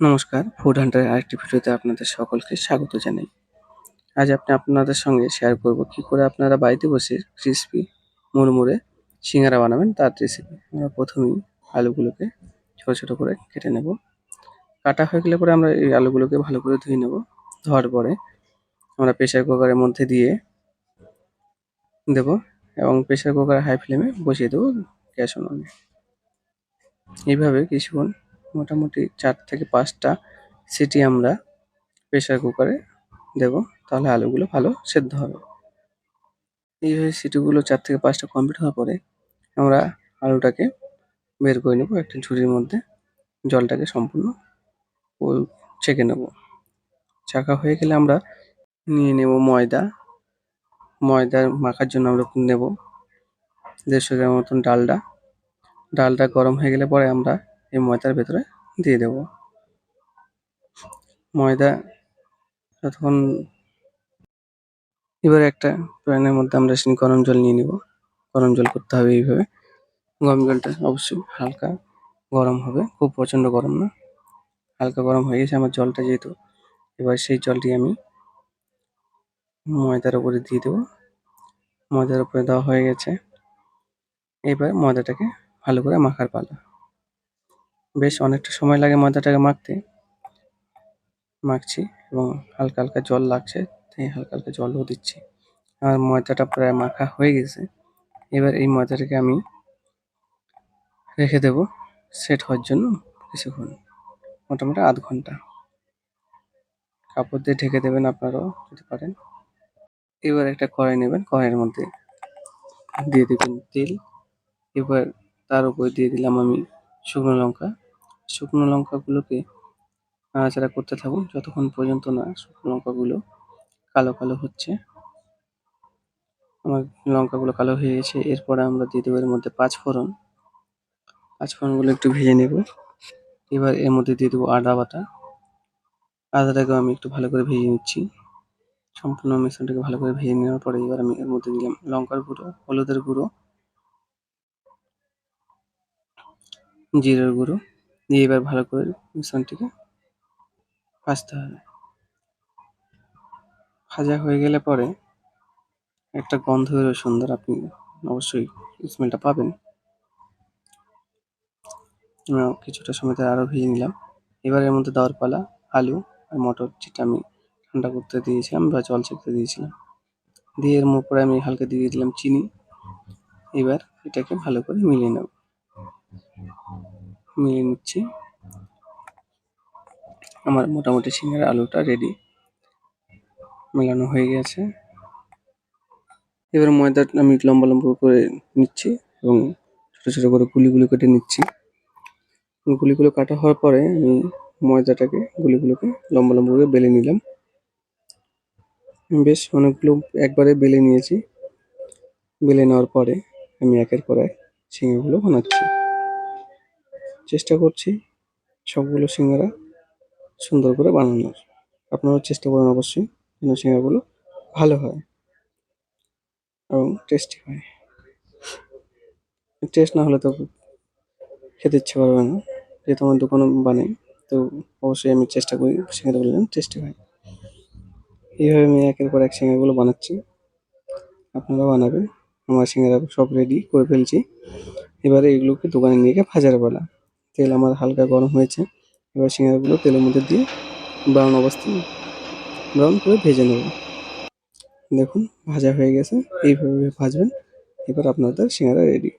নমস্কার, ফুড হান্টারের আরেকটি ভিডিওতে আপনাদের সকলকে স্বাগত জানাই। আজ আপনাদের সঙ্গে শেয়ার করব কি করে আপনারা বাড়িতে বসে ক্রিসপি মুড়মুড়ে সিঙ্গারা বানাবেন তার রেসিপি। আমরা প্রথমেই আলুগুলোকে ছোট, ছোট করে কেটে নেব। কাটা হয়ে গেলে পরে আমরা এই আলুগুলোকে ভালো করে ধুয়ে নেব। ধোয়ার পরে আমরা প্রেসার কুকারের মধ্যে দিয়ে দেব এবং প্রেসার কুকার হাই ফ্লেমে বসিয়ে দেবো গ্যাস উনুনে। এইভাবে কিছুক্ষণ মোটামুটি ৪ থেকে ৫ টা সিটি আমরা প্রেসার কুকারে দেব, তাহলে আলুগুলো ভালো সেদ্ধ হবে। এইভাবে সিটিগুলো ৪ থেকে ৫ টা কমপ্লিট হওয়ার পরে আমরা আলুটাকে বের করে নেব একটা ঝুড়ির মধ্যে। জলটাকে সম্পূর্ণ ছেঁকে নেব। ছাঁকা হয়ে গেলে আমরা নিয়ে নেব ময়দা। ময়দা মাখার জন্য আমরা নেব ১৫০ গ্রাম মতন ডালডা। ডালটা গরম হয়ে গেলে পরে আমরা এই ময়দার ভেতরে দিয়ে দেব। ময়দা যতক্ষণ এবারে একটা প্যানের মধ্যে আমরা গরম জল নিয়ে নেব। গরম জল করতে হবে এইভাবে। গরম জলটা অবশ্যই হালকা গরম হবে, খুব প্রচণ্ড গরম না। হালকা গরম হয়ে গেছে আমার জলটা যেহেতু, এবার সেই জলটি আমি ময়দার উপরে দিয়ে দেবো। ময়দার উপরে দেওয়া হয়ে গেছে। এবার ময়দাটাকে ভালো করে মাখার পালা। বেশ অনেকটা সময় লাগে ময়দাটাকে মাখতে। মাখছি এবং হালকা, হালকা জল লাগছে, তাই হালকা, হালকা জলও দিচ্ছি। আমার ময়দাটা প্রায় মাখা হয়ে গেছে। এবার এই ময়দাটাকে আমি রেখে দেবো সেট হওয়ার জন্য কিছুক্ষণ, মোটামুটি আধ ঘন্টা। কাপড় দিয়ে ঢেকে দেবেন আপনারাও যদি পারেন। এবার একটা কড়াই নেবেন, কড়াইয়ের মধ্যে দিয়ে দেবেন তেল। এবার তার উপর দিয়ে দিলাম আমি শুকনো লঙ্কা। শুকনো লঙ্কাগুলোকে নাড়াচাড়া করতে থাকুন যতক্ষণ পর্যন্ত না শুকনো লঙ্কাগুলো কালো, কালো হচ্ছে। আমার লঙ্কাগুলো কালো হয়ে গেছে। এরপরে আমরা দিয়ে দেবো এর মধ্যে পাঁচফোড়ন। পাঁচফোড়নগুলো একটু ভেজে নেব। এবার এর মধ্যে দিয়ে দেবো আদা বাটা। আদাটাকেও আমি একটু ভালো করে ভেজে নিচ্ছি। সম্পূর্ণ মিশ্রণটাকে ভালো করে ভেজে নেওয়ার পরে এবার আমি এর মধ্যে দিলাম লঙ্কার গুঁড়ো, হলুদের গুঁড়ো, জিরের গুঁড়ো দিয়ে এবার ভালো করে মিশ্রণটিকে ভাজতে হবে। ভাজা হয়ে গেলে পরে একটা গন্ধ বেরোয় সুন্দর, আপনি অবশ্যই স্মেলটা পাবেন। কিছুটা সময় ধরে আরও ভেজে নিলাম। এবার এর মধ্যে দেওয়ার পালা আলু আর মটর, যেটা আমি ঠান্ডা করতে দিয়েছিলাম বা জল ছেঁকতে দিয়েছিলাম। দিয়ে এর উপরে আমি হালকা দিয়ে দিলাম চিনি। এবার এটাকে ভালো করে মিলিয়ে নেব। মিলিয়ে নিচ্ছি। আমার মোটামুটি সিঙ্গারা আলুটা রেডি, মেলানো হয়ে গেছে। এবার ময়দা আমি লম্বা, লম্বা করে নিচ্ছি এবং ছোটো, ছোটো করে গুলি কেটে নিচ্ছি। গুলিগুলো কাটা হওয়ার পরে আমি ময়দাটাকে গুলিগুলোকে লম্বা, লম্বা করে বেলে নিলাম। বেশ অনেকগুলো একবারে বেলে নিয়েছি। বেলে নেওয়ার পরে আমি একের পর এক সিঙ্গারাগুলো বানাচ্ছি। চেষ্টা করছি সবগুলো সিঙ্গারা সুন্দর করে বানানোর। আপনারাও চেষ্টা করুন অবশ্যই, যেন সিঙ্গারাগুলো ভালো হয় এবং টেস্টি হয়। টেস্ট না হলে তো খেতে ইচ্ছে করবে না। যেহেতু আমার দোকানে বানাই, তো অবশ্যই আমি চেষ্টা করি সিঙ্গারাগুলো যেন টেস্টি হয়। এইভাবে আমি একের পর এক সিঙ্গারাগুলো বানাচ্ছি। আপনারাও বানাবেন। আমার সিঙ্গারা সব রেডি করে ফেলছি। এবারে এগুলোকে দোকানে নিয়ে গিয়ে ভাজার পালা। তেল আমার হালকা গরম হয়েছে। এবার সিঙ্গারাগুলো তেলের মধ্যে দিয়ে ব্রাউন অবস্থায় ব্রাউন করে ভেজে নেব। দেখুন ভাজা হয়ে গেছে। এইভাবে ভাজবেন। এবার আপনাদের সিঙ্গারা রেডি।